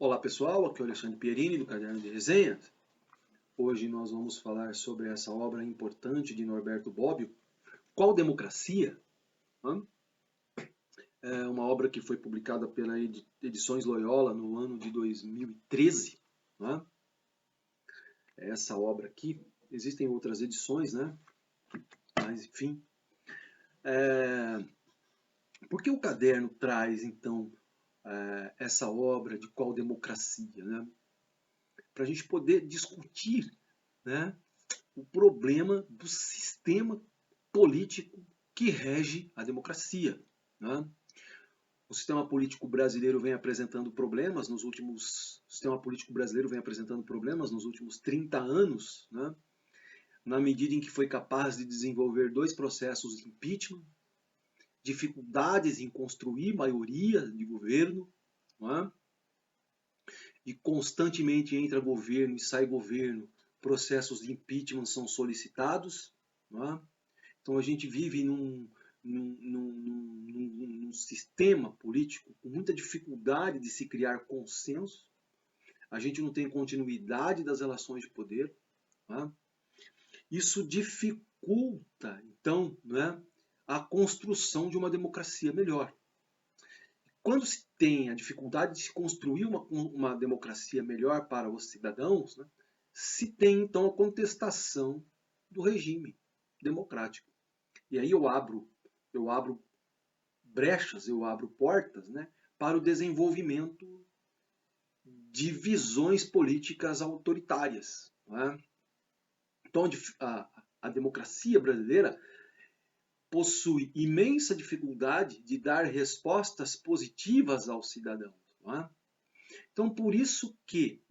Olá pessoal, aqui é o Alexandre Pierini do Caderno de Resenhas. Hoje nós vamos falar sobre essa obra importante de Norberto Bobbio, Qual Democracia? É uma obra que foi publicada pela Edições Loyola no ano de 2013. Essa obra aqui, existem outras edições, mas enfim. Por que o caderno traz então essa obra de Qual Democracia? Para a gente poder discutir o problema do sistema político que rege a democracia. O sistema político brasileiro vem apresentando problemas nos últimos 30 anos, na medida em que foi capaz de desenvolver 2 processos de impeachment, dificuldades em construir maioria de governo, e constantemente entra governo e sai governo, processos de impeachment são solicitados. Então a gente vive num sistema político com muita dificuldade de se criar consenso. A gente não tem continuidade das relações de poder. Isso dificulta, então, a construção de uma democracia melhor. Quando se tem a dificuldade de se construir uma democracia melhor para os cidadãos, se tem então a contestação do regime democrático. E aí eu abro brechas, eu abro portas para o desenvolvimento de visões políticas autoritárias. Então a democracia brasileira possui imensa dificuldade de dar respostas positivas aos cidadãos. Então, por isso que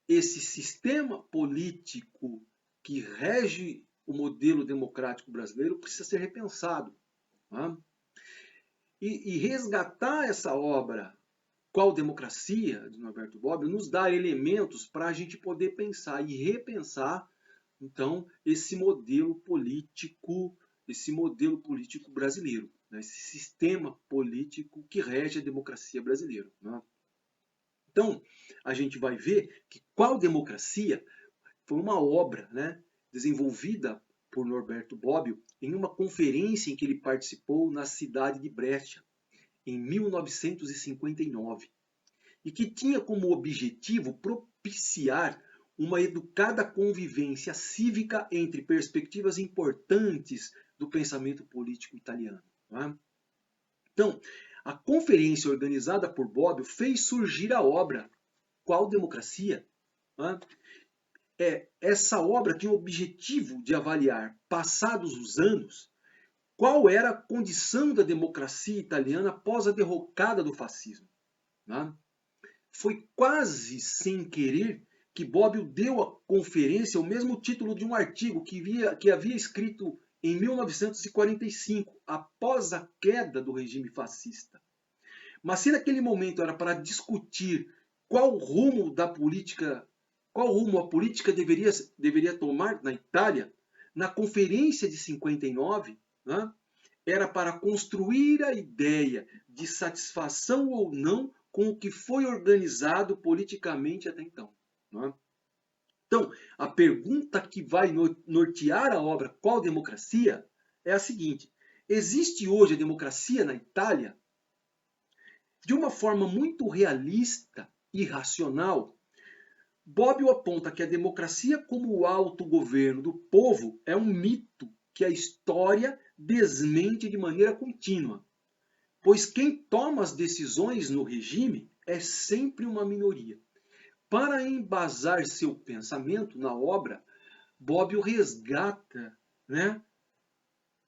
esse sistema político que rege o modelo democrático brasileiro precisa ser repensado. E resgatar essa obra, Qual Democracia, de Norberto Bobbio, nos dá elementos para a gente poder pensar e repensar então esse modelo político brasileiro, esse sistema político que rege a democracia brasileira. Então a gente vai ver que Qual Democracia foi uma obra desenvolvida por Norberto Bobbio em uma conferência em que ele participou na cidade de Brecha, em 1959, e que tinha como objetivo propiciar uma educada convivência cívica entre perspectivas importantes do pensamento político italiano. Então, a conferência organizada por Bobbio fez surgir a obra Qual Democracia? Essa obra tinha o objetivo de avaliar, passados os anos, qual era a condição da democracia italiana após a derrocada do fascismo. Foi quase sem querer que Bobbio deu à conferência o mesmo título de um artigo que havia escrito em 1945, após a queda do regime fascista. Mas se naquele momento era para discutir qual rumo a política deveria tomar na Itália, na conferência de 59, era para construir a ideia de satisfação ou não com o que foi organizado politicamente até então. Então, a pergunta que vai nortear a obra Qual Democracia é a seguinte: existe hoje a democracia na Itália? De uma forma muito realista e racional, Bobbio aponta que a democracia como o autogoverno do povo é um mito que a história desmente de maneira contínua, pois quem toma as decisões no regime é sempre uma minoria. Para embasar seu pensamento na obra, Bobbio resgata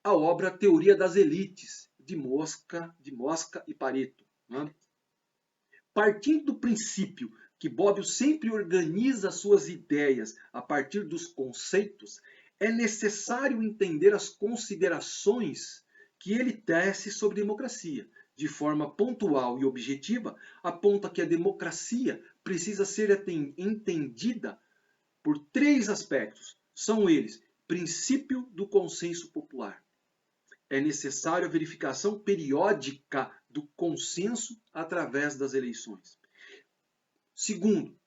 a obra Teoria das Elites, de Mosca e Pareto. Partindo do princípio que Bobbio sempre organiza suas ideias a partir dos conceitos, é necessário entender as considerações que ele tece sobre democracia. De forma pontual e objetiva, aponta que a democracia precisa ser entendida por 3 aspectos. São eles: princípio do consenso popular. É necessário a verificação periódica do consenso através das eleições. Segundo,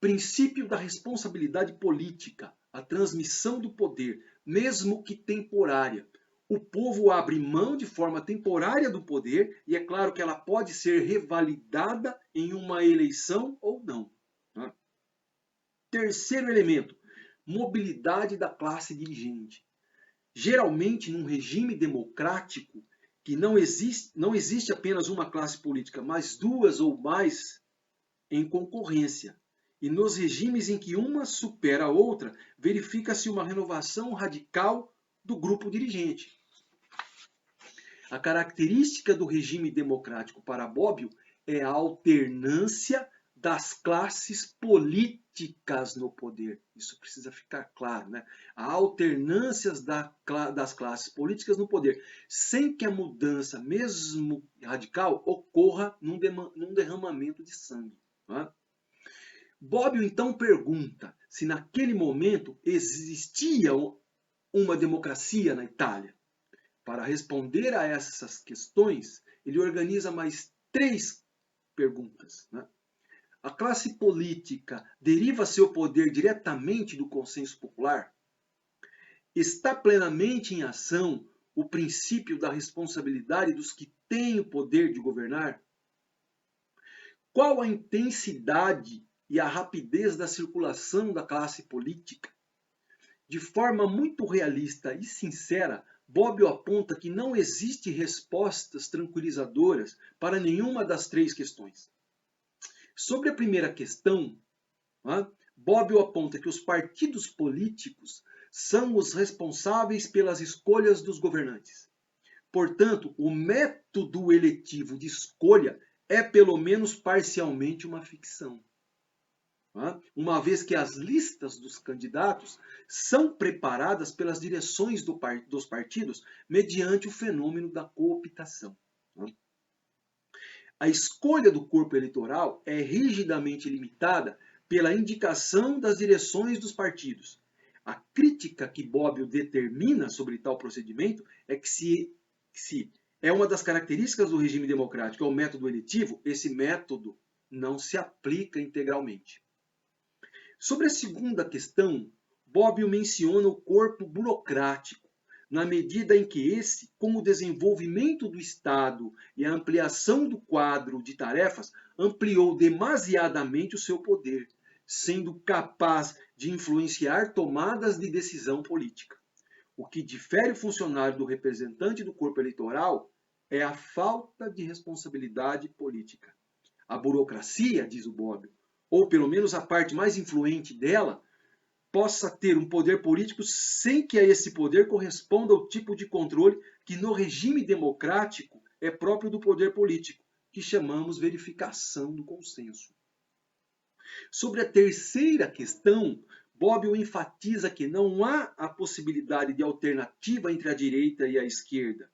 princípio da responsabilidade política, a transmissão do poder, mesmo que temporária. O povo abre mão de forma temporária do poder e é claro que ela pode ser revalidada em uma eleição ou não. Tá? Terceiro elemento, mobilidade da classe dirigente. Geralmente, num regime democrático, que não existe apenas uma classe política, mas duas ou mais em concorrência. E nos regimes em que uma supera a outra, verifica-se uma renovação radical do grupo dirigente. A característica do regime democrático para Bobbio é a alternância das classes políticas no poder. Isso precisa ficar claro, né? A alternância das classes políticas no poder, sem que a mudança, mesmo radical, ocorra num derramamento de sangue. Né? Bobbio então pergunta se naquele momento existia uma democracia na Itália. Para responder a essas questões, ele organiza mais 3 perguntas. Né? A classe política deriva seu poder diretamente do consenso popular? Está plenamente em ação o princípio da responsabilidade dos que têm o poder de governar? Qual a intensidade e a rapidez da circulação da classe política? De forma muito realista e sincera, Bobbio aponta que não existe respostas tranquilizadoras para nenhuma das 3 questões. Sobre a primeira questão, Bobbio aponta que os partidos políticos são os responsáveis pelas escolhas dos governantes. Portanto, o método eletivo de escolha é pelo menos parcialmente uma ficção. Uma vez que as listas dos candidatos são preparadas pelas direções dos partidos mediante o fenômeno da cooptação. A escolha do corpo eleitoral é rigidamente limitada pela indicação das direções dos partidos. A crítica que Bobbio determina sobre tal procedimento é que se é uma das características do regime democrático, é o método eletivo, esse método não se aplica integralmente. Sobre a segunda questão, Bobbio menciona o corpo burocrático, na medida em que esse, com o desenvolvimento do Estado e a ampliação do quadro de tarefas, ampliou demasiadamente o seu poder, sendo capaz de influenciar tomadas de decisão política. O que difere o funcionário do representante do corpo eleitoral é a falta de responsabilidade política. A burocracia, diz o Bobbio, ou pelo menos a parte mais influente dela, possa ter um poder político sem que a esse poder corresponda o tipo de controle que no regime democrático é próprio do poder político, que chamamos verificação do consenso. Sobre a terceira questão, Bobbio enfatiza que não há a possibilidade de alternativa entre a direita e a esquerda.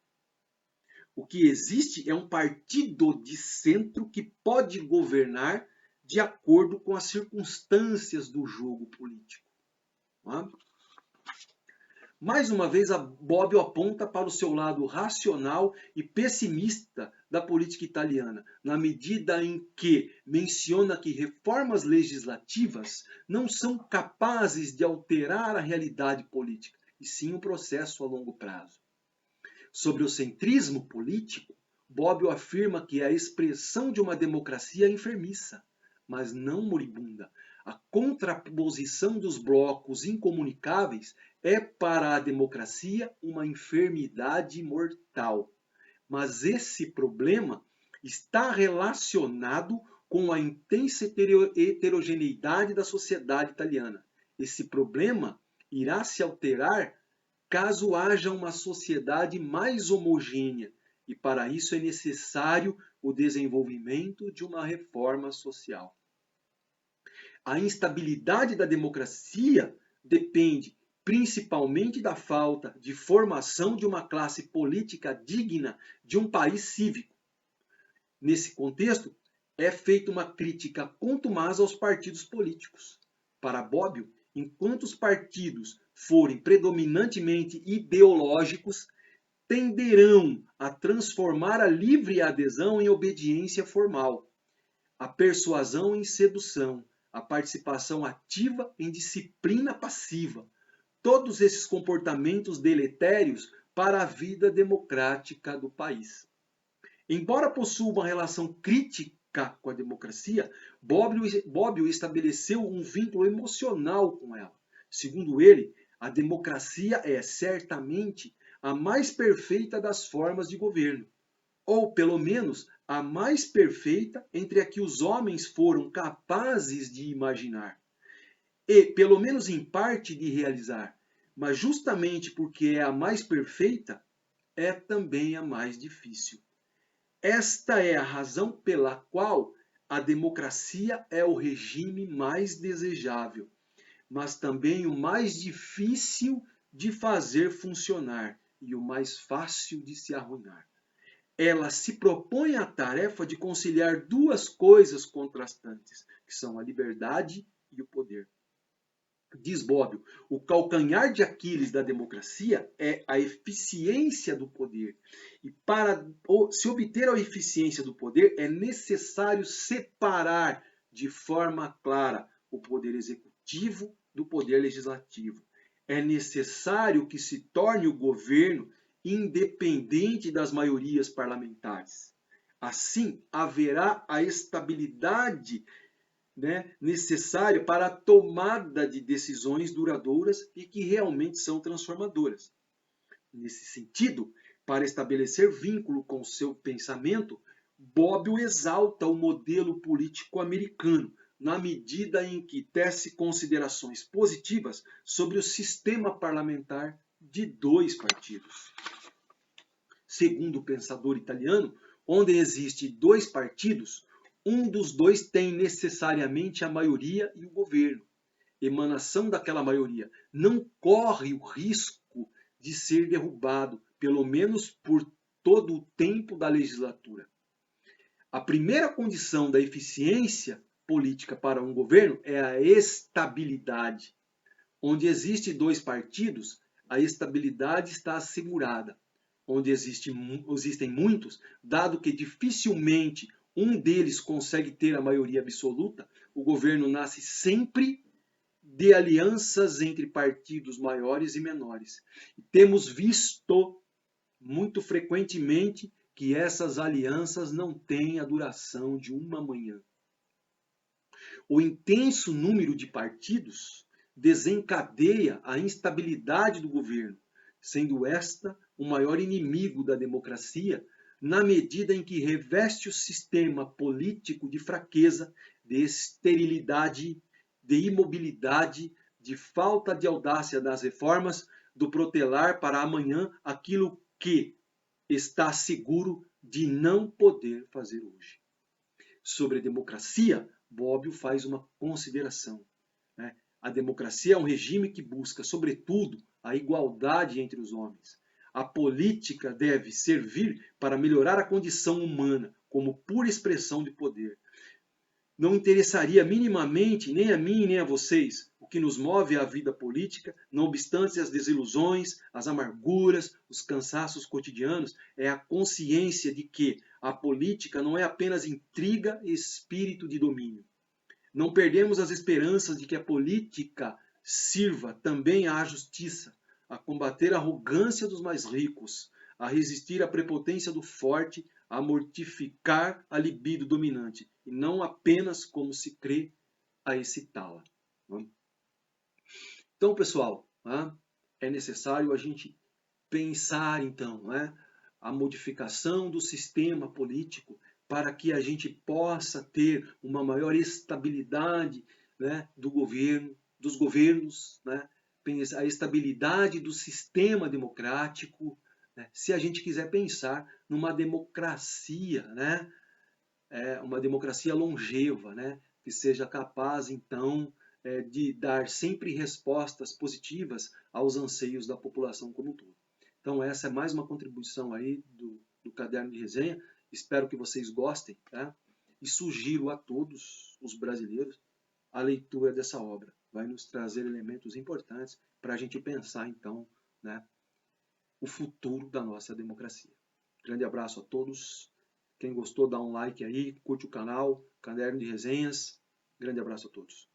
O que existe é um partido de centro que pode governar de acordo com as circunstâncias do jogo político. Mais uma vez, a Bobbio aponta para o seu lado racional e pessimista da política italiana, na medida em que menciona que reformas legislativas não são capazes de alterar a realidade política, e sim um processo a longo prazo. Sobre o centrismo político, Bobbio afirma que é a expressão de uma democracia enfermiça, mas não moribunda. A contraposição dos blocos incomunicáveis é para a democracia uma enfermidade mortal. Mas esse problema está relacionado com a intensa heterogeneidade da sociedade italiana. Esse problema irá se alterar caso haja uma sociedade mais homogênea, e para isso é necessário o desenvolvimento de uma reforma social. A instabilidade da democracia depende principalmente da falta de formação de uma classe política digna de um país cívico. Nesse contexto, é feita uma crítica contumaz aos partidos políticos. Para Bobbio, enquanto os partidos forem predominantemente ideológicos, tenderão a transformar a livre adesão em obediência formal. a persuasão em sedução, a participação ativa em disciplina passiva. Todos esses comportamentos deletérios para a vida democrática do país. Embora possua uma relação crítica com a democracia, Bobbio estabeleceu um vínculo emocional com ela. Segundo ele, a democracia é certamente a mais perfeita das formas de governo, ou pelo menos a mais perfeita entre a que os homens foram capazes de imaginar, e, pelo menos em parte, de realizar. Mas justamente porque é a mais perfeita, é também a mais difícil. Esta é a razão pela qual a democracia é o regime mais desejável, mas também o mais difícil de fazer funcionar e o mais fácil de se arruinar. Ela se propõe a tarefa de conciliar duas coisas contrastantes, que são a liberdade e o poder. Diz Bobbio, o calcanhar de Aquiles da democracia é a eficiência do poder. E para se obter a eficiência do poder, é necessário separar de forma clara o poder executivo do poder legislativo. É necessário que se torne o governo independente das maiorias parlamentares. Assim, haverá a estabilidade necessário para a tomada de decisões duradouras e que realmente são transformadoras. Nesse sentido, para estabelecer vínculo com seu pensamento, Bobbio exalta o modelo político americano, na medida em que tece considerações positivas sobre o sistema parlamentar de dois partidos. Segundo o pensador italiano, onde existem dois partidos, um dos dois tem necessariamente a maioria e o governo. Emanação daquela maioria não corre o risco de ser derrubado, pelo menos por todo o tempo da legislatura. A primeira condição da eficiência política para um governo é a estabilidade. Onde existem dois partidos, a estabilidade está assegurada. Onde existem muitos, dado que dificilmente um deles consegue ter a maioria absoluta, o governo nasce sempre de alianças entre partidos maiores e menores. E temos visto muito frequentemente que essas alianças não têm a duração de uma manhã. O intenso número de partidos desencadeia a instabilidade do governo, sendo esta o maior inimigo da democracia, na medida em que reveste o sistema político de fraqueza, de esterilidade, de imobilidade, de falta de audácia das reformas, do protelar para amanhã aquilo que está seguro de não poder fazer hoje. Sobre a democracia, Bobbio faz uma consideração. A democracia é um regime que busca, sobretudo, a igualdade entre os homens. A política deve servir para melhorar a condição humana como pura expressão de poder. Não interessaria minimamente nem a mim nem a vocês. O que nos move é a vida política, não obstante as desilusões, as amarguras, os cansaços cotidianos, é a consciência de que a política não é apenas intriga e espírito de domínio. Não perdemos as esperanças de que a política sirva também à justiça, a combater a arrogância dos mais ricos, a resistir à prepotência do forte, a mortificar a libido dominante, e não apenas, como se crê, a excitá-la. Então, pessoal, é necessário a gente pensar, então, a modificação do sistema político para que a gente possa ter uma maior estabilidade do governo, dos governos, a estabilidade do sistema democrático, se a gente quiser pensar numa democracia, uma democracia longeva, que seja capaz, então, de dar sempre respostas positivas aos anseios da população como um todo. Então, essa é mais uma contribuição aí do Caderno de Resenha. Espero que vocês gostem, e sugiro a todos os brasileiros a leitura dessa obra. Vai nos trazer elementos importantes para a gente pensar, então, o futuro da nossa democracia. Grande abraço a todos Quem gostou, dá um like aí, curte o canal, Caderno de Resenhas. Grande abraço a todos.